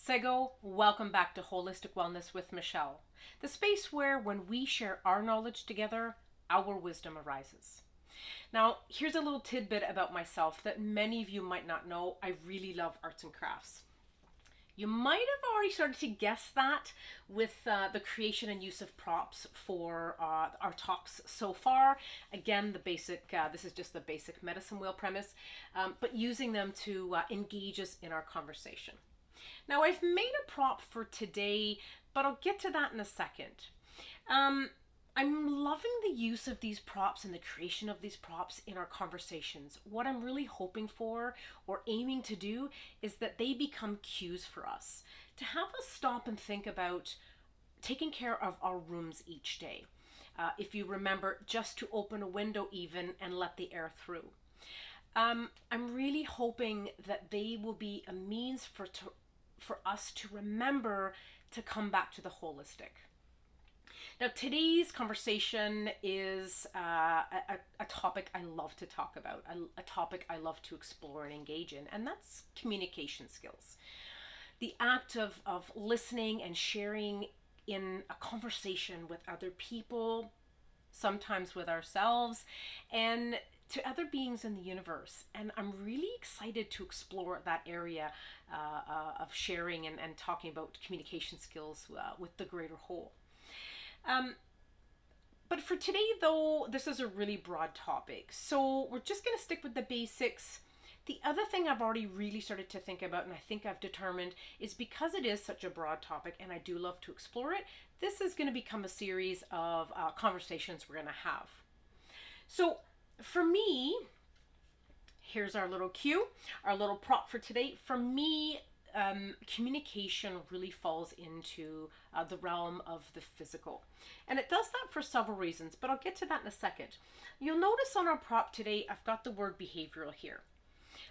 Sego, welcome back to Holistic Wellness with Michelle, the space where when we share our knowledge together, our wisdom arises. Now, here's a little tidbit about myself that many of you might not know. I really love arts and crafts. You might have already started to guess that with the creation and use of props for our talks so far. Again, this is just the basic medicine wheel premise, but using them to engage us in our conversation. Now, I've made a prop for today, but I'll get to that in a second. I'm loving the use of these props and the creation of these props in our conversations. What I'm really hoping for or aiming to do is that they become cues for us, to have us stop and think about taking care of our rooms each day. If you remember, just to open a window even and let the air through. I'm really hoping that they will be a means for us to remember to come back to the holistic. Now, today's conversation is a topic I love to talk about, a topic I love to explore and engage in, and that's communication skills. The act of listening and sharing in a conversation with other people, sometimes with ourselves, and to other beings in the universe. And I'm really excited to explore that area of sharing and talking about communication skills with the greater whole. But for today, though, this is a really broad topic, so we're just going to stick with the basics. The other thing I've already really started to think about, and I think I've determined, is because it is such a broad topic and I do love to explore it, this is going to become a series of conversations we're going to have. So for me, here's our little cue, our little prop for today. For me, communication really falls into the realm of the physical. And it does that for several reasons, but I'll get to that in a second. You'll notice on our prop today, I've got the word behavioral here.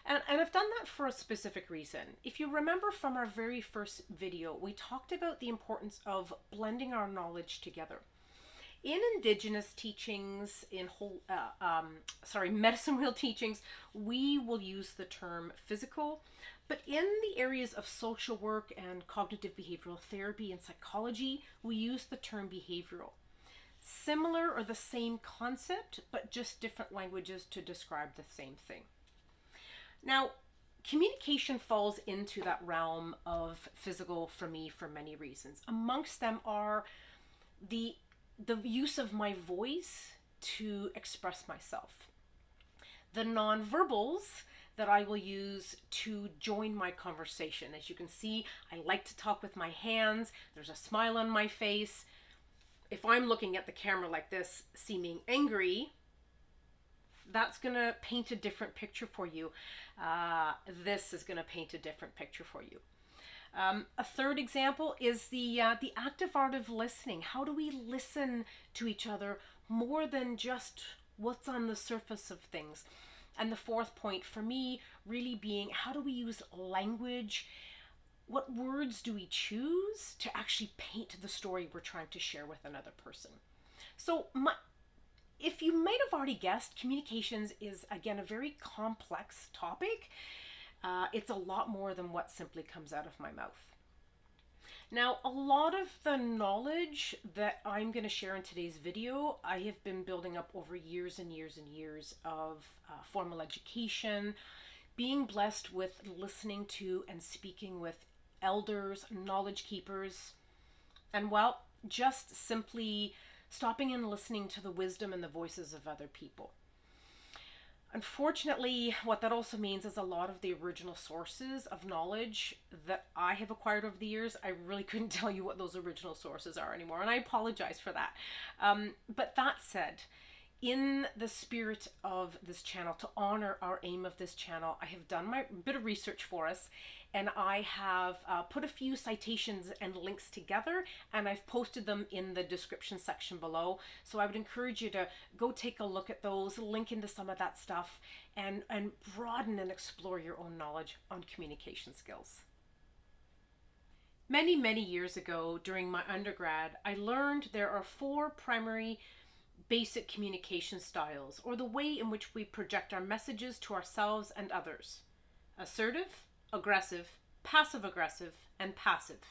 And I've done that for a specific reason. If you remember from our very first video, we talked about the importance of blending our knowledge together. In indigenous teachings, medicine wheel teachings, we will use the term physical, but in the areas of social work and cognitive behavioral therapy and psychology, we use the term behavioral. Similar or the same concept, but just different languages to describe the same thing. Now, communication falls into that realm of physical for me for many reasons. Amongst them are the use of my voice to express myself, the nonverbals that I will use to join my conversation. As you can see, I like to talk with my hands. There's a smile on my face. If I'm looking at the camera like this, seeming angry, that's going to paint a different picture for you. This is going to paint a different picture for you. A third example is the active art of listening. How do we listen to each other more than just what's on the surface of things? And the fourth point for me really being, how do we use language? What words do we choose to actually paint the story we're trying to share with another person? So if you might have already guessed, communications is, again, a very complex topic. It's a lot more than what simply comes out of my mouth. Now, a lot of the knowledge that I'm going to share in today's video, I have been building up over years and years and years of formal education, being blessed with listening to and speaking with elders, knowledge keepers, and well, just simply stopping and listening to the wisdom and the voices of other people. Unfortunately, what that also means is a lot of the original sources of knowledge that I have acquired over the years, I really couldn't tell you what those original sources are anymore, and I apologize for that. But that said, in the spirit of this channel, to honor our aim of this channel, I have done my bit of research for us, and I have put a few citations and links together, and I've posted them in the description section below. So I would encourage you to go take a look at those, link into some of that stuff, and broaden and explore your own knowledge on communication skills. Many, many years ago, during my undergrad, I learned there are 4 primary basic communication styles, or the way in which we project our messages to ourselves and others: assertive, aggressive, passive aggressive, and passive.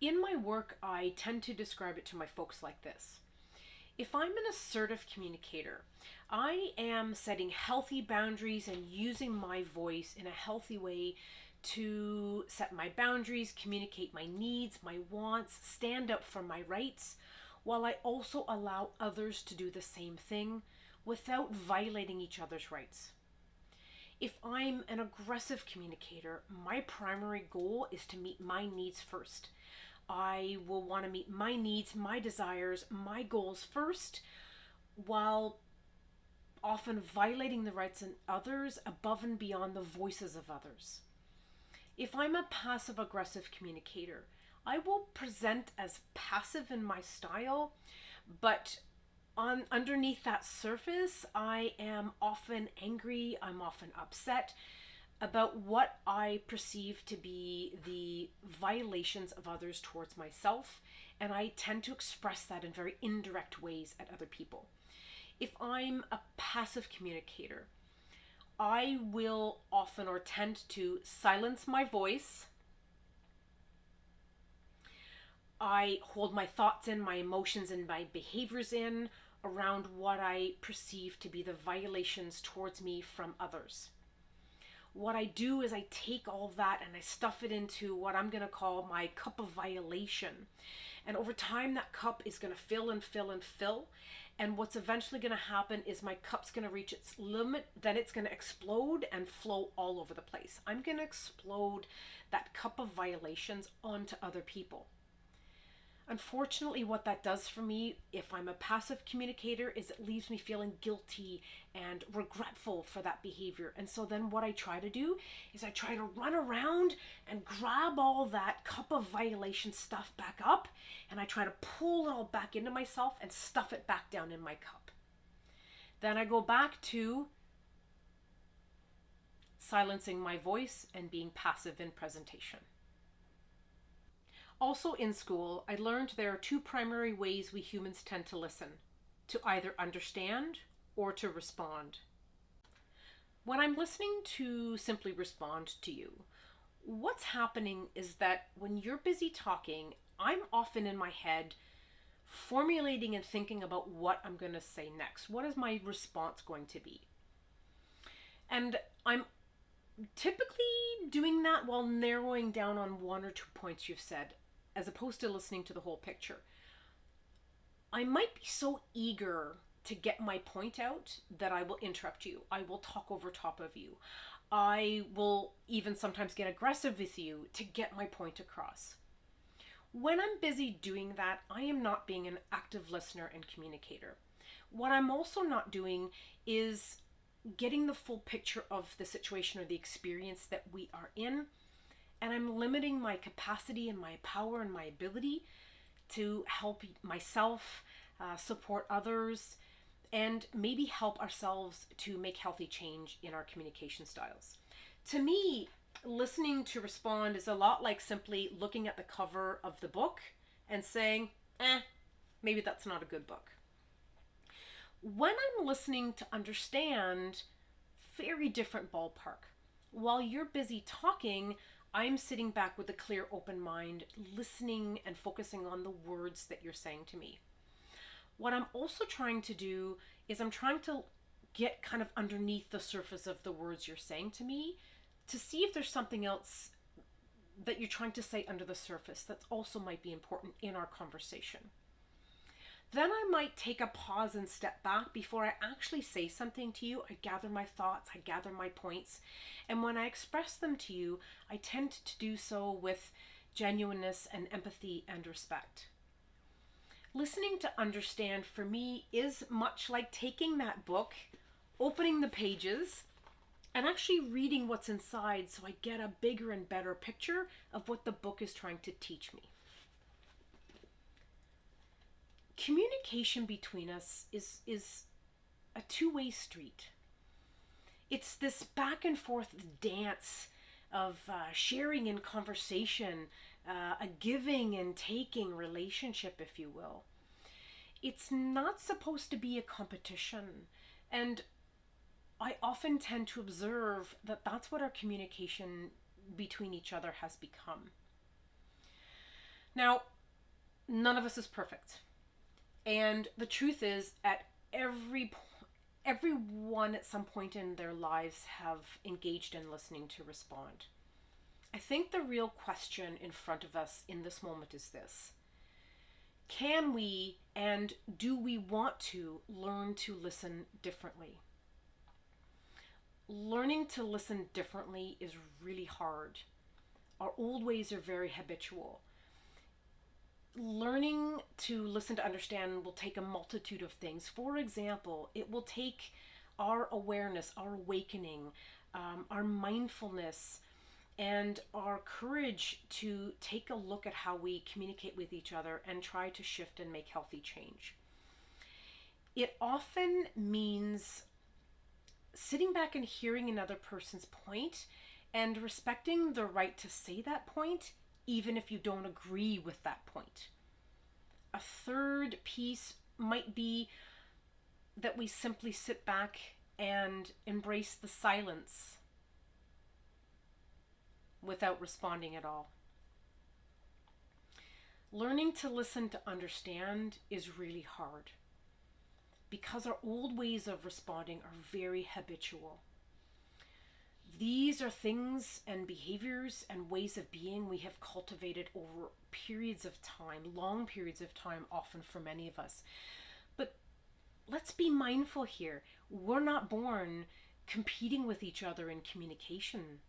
In my work, I tend to describe it to my folks like this. If I'm an assertive communicator, I am setting healthy boundaries and using my voice in a healthy way to set my boundaries, communicate my needs, my wants, stand up for my rights, while I also allow others to do the same thing without violating each other's rights. If I'm an aggressive communicator, my primary goal is to meet my needs first. I will want to meet my needs, my desires, my goals first, while often violating the rights of others above and beyond the voices of others. If I'm a passive aggressive communicator, I will present as passive in my style, but underneath that surface, I am often angry, I'm often upset about what I perceive to be the violations of others towards myself, and I tend to express that in very indirect ways at other people. If I'm a passive communicator, I will often or tend to silence my voice. I hold my thoughts in, my emotions and my behaviors in around what I perceive to be the violations towards me from others. What I do is I take all that and I stuff it into what I'm going to call my cup of violation. And over time, that cup is going to fill and fill and fill. And what's eventually going to happen is my cup's going to reach its limit, then it's going to explode and flow all over the place. I'm going to explode that cup of violations onto other people. Unfortunately, what that does for me, if I'm a passive communicator, is it leaves me feeling guilty and regretful for that behavior. And so then what I try to do is I try to run around and grab all that cup of violation stuff back up, and I try to pull it all back into myself and stuff it back down in my cup. Then I go back to silencing my voice and being passive in presentation. Also in school, I learned there are two primary ways we humans tend to listen: to either understand or to respond. When I'm listening to simply respond to you, what's happening is that when you're busy talking, I'm often in my head formulating and thinking about what I'm going to say next. What is my response going to be? And I'm typically doing that while narrowing down on one or two points you've said, as opposed to listening to the whole picture. I might be so eager to get my point out that I will interrupt you. I will talk over top of you. I will even sometimes get aggressive with you to get my point across. When I'm busy doing that, I am not being an active listener and communicator. What I'm also not doing is getting the full picture of the situation or the experience that we are in, and I'm limiting my capacity and my power and my ability to help myself, support others, and maybe help ourselves to make healthy change in our communication styles. To me, listening to respond is a lot like simply looking at the cover of the book and saying, maybe that's not a good book. When I'm listening to understand, very different ballpark. While you're busy talking, I'm sitting back with a clear, open mind, listening and focusing on the words that you're saying to me. What I'm also trying to do is I'm trying to get kind of underneath the surface of the words you're saying to me to see if there's something else that you're trying to say under the surface that also might be important in our conversation. Then I might take a pause and step back before I actually say something to you. I gather my thoughts, I gather my points, and when I express them to you, I tend to do so with genuineness and empathy and respect. Listening to understand for me is much like taking that book, opening the pages, and actually reading what's inside so I get a bigger and better picture of what the book is trying to teach me. Communication between us is a two-way street. It's this back and forth dance of sharing and conversation, a giving and taking relationship, if you will. It's not supposed to be a competition, and I often tend to observe that that's what our communication between each other has become. Now, none of us is perfect. And the truth is, at everyone at some point in their lives have engaged in listening to respond. I think the real question in front of us in this moment is this: can we and do we want to learn to listen differently? Learning to listen differently is really hard. Our old ways are very habitual. Learning to listen to understand will take a multitude of things. For example, it will take our awareness, our awakening, our mindfulness, and our courage to take a look at how we communicate with each other and try to shift and make healthy change. It often means sitting back and hearing another person's point and respecting the right to say that point, even if you don't agree with that point. A third piece might be that we simply sit back and embrace the silence without responding at all. Learning to listen to understand is really hard because our old ways of responding are very habitual. These are things and behaviors and ways of being we have cultivated over periods of time, long periods of time, often for many of us. But let's be mindful here. We're not born competing with each other in communication.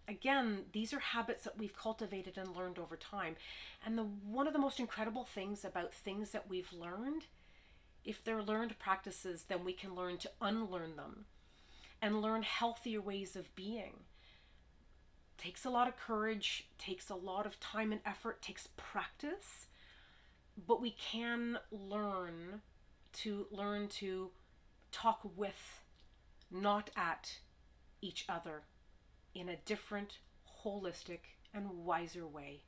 Again, these are habits that we've cultivated and learned over time. And one of the most incredible things about things that we've learned, if they're learned practices, then we can learn to unlearn them and learn healthier ways of being. Takes a lot of courage, takes a lot of time and effort, takes practice, but we can learn to talk with, not at, each other in a different, holistic, and wiser way.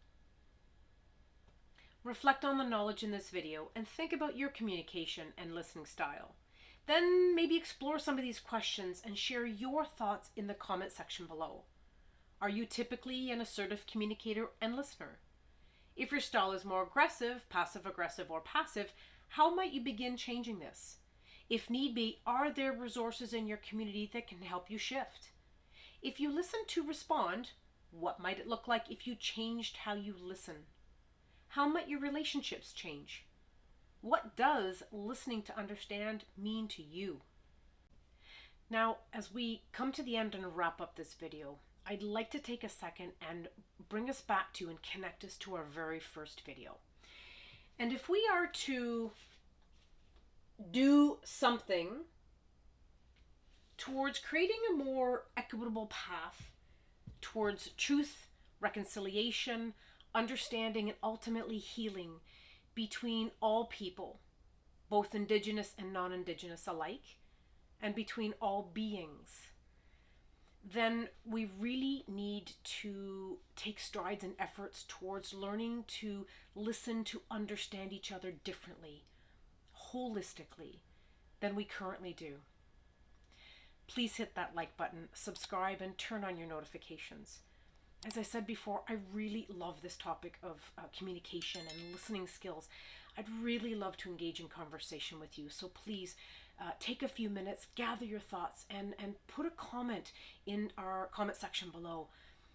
Reflect on the knowledge in this video and think about your communication and listening style. Then maybe explore some of these questions and share your thoughts in the comment section below. Are you typically an assertive communicator and listener? If your style is more aggressive, passive-aggressive, or passive, how might you begin changing this? If need be, are there resources in your community that can help you shift? If you listen to respond, what might it look like if you changed how you listen? How might your relationships change? What does listening to understand mean to you? Now, as we come to the end and wrap up this video, I'd like to take a second and bring us back to and connect us to our very first video. And if we are to do something towards creating a more equitable path towards truth, reconciliation, understanding, and ultimately healing between all people, both Indigenous and non-Indigenous alike, and between all beings, then we really need to take strides and efforts towards learning to listen to understand each other differently, holistically, than we currently do. Please hit that like button, subscribe, and turn on your notifications. As I said before, I really love this topic of communication and listening skills. I'd really love to engage in conversation with you. So please take a few minutes, gather your thoughts, and put a comment in our comment section below.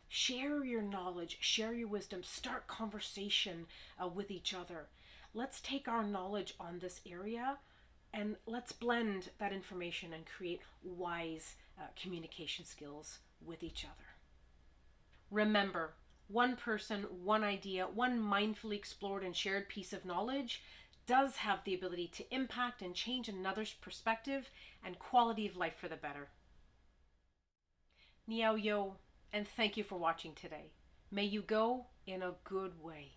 Share your knowledge, share your wisdom, start conversation with each other. Let's take our knowledge on this area and let's blend that information and create wise communication skills with each other. Remember, one person, one idea, one mindfully explored and shared piece of knowledge does have the ability to impact and change another's perspective and quality of life for the better. Niao yo, and thank you for watching today. May you go in a good way.